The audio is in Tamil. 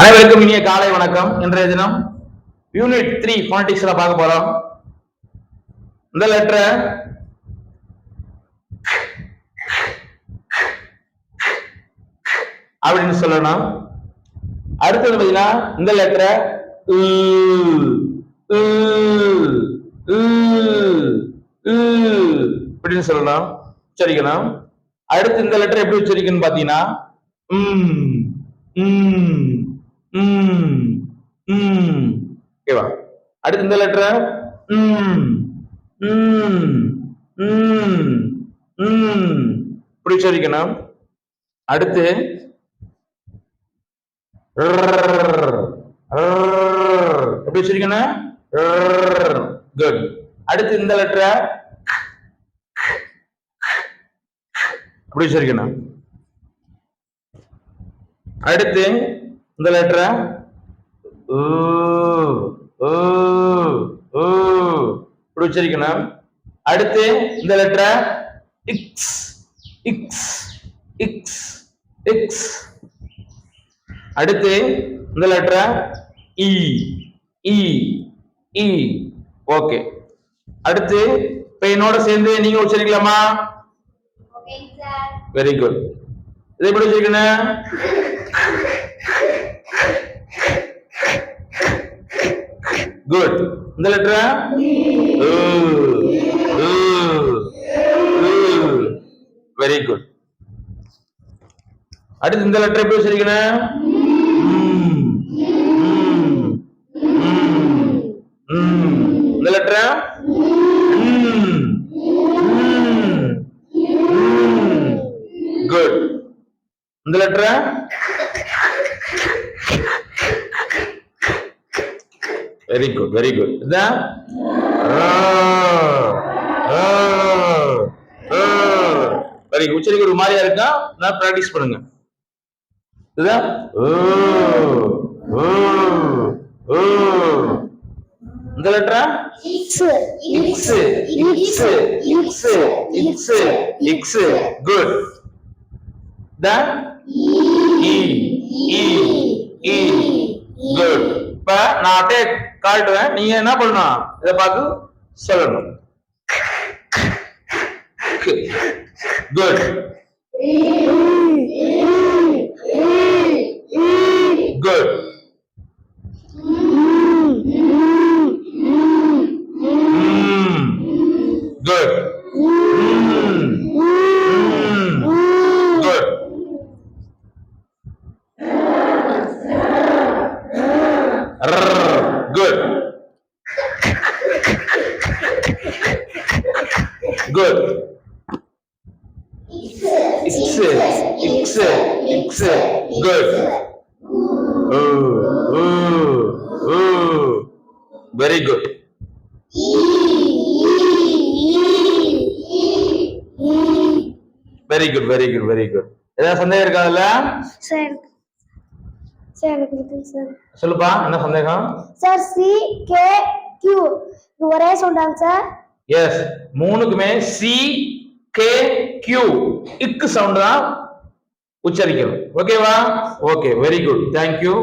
அனைவருக்கும் இனிய காலை வணக்கம். இன்றைய தினம் யூனிட் 3 போனடிக்ஸ்ல பார்க்க போறோம். இந்த லெட்டரை அப்படின்னு சொல்லணும். அடுத்தது பாத்தீங்கன்னா இந்த லெட்டரை அப்படின்னு சொல்லணும், உச்சரிக்கணும். அடுத்து இந்த லெட்டர் எப்படி உச்சரிக்கணும் பாத்தீங்கன்னா ஓகேவா. அடுத்து இந்த லெட்டரை இப்படி உச்சரிக்கணும். அடுத்து எப்படி உச்சரிக்கணும்? குட். அடுத்து இந்த லெட்டரை அப்படி உச்சரிக்கணும். அடுத்து இந்த லெட்டரை இப்படி உச்சரிக்கணும். அடுத்து இந்த லெட்டரை இக்ஸ் இக்ஸ் இக்ஸ் இக்ஸ். அடுத்து இந்த லெட்டரை இ இ இ. ஓகே. அடுத்து இப்ப என்னோட சேர்ந்து நீங்க உச்சரிக்கலாமா? Very good. இதை எப்படி உச்சரிக்கணும்? குட். இந்த லெட்டரை வெரி குட். அடுத்து இந்த லெட்டர் எப்படி உச்சரிக்கணும்? இந்த லெட்டரை குட். இந்த லெட்டரை வெரி குட் வெரி குட். இதான் வெரி குட். உச்சரிக்க ஒரு மாதிரியா இருக்கா, நான் பிராக்டிஸ் பண்ணுங்க. இதுதான் இந்த லெட்டரா இக்ஸ் இக்ஸ் இக்ஸ் இக்ஸ் இக்ஸ் இக்ஸ். குட். தான் இ இ இ. குட். இப்ப நான் அப்படியே காட்டுவேன், நீங்க என்ன பண்ணணும், இதை பார்த்து சொல்லணும். Good. Good. Good. Good. Good. Good. X, X, X. Good. Very good. Very good, very good, very good. ஏதாவது சந்தேகம் இருக்காதுல்ல? சார் சார் சார் சொல்லுப்பா, என்ன சந்தேகம்? சார் சி கே கியூ ஒரே சொல்றாங்க சார். எஸ், மூணுக்குமே சி கே கியூ இக்கு சவுண்ட் தான் உச்சரிக்கணும். ஓகேவா? Okay, very good, thank you.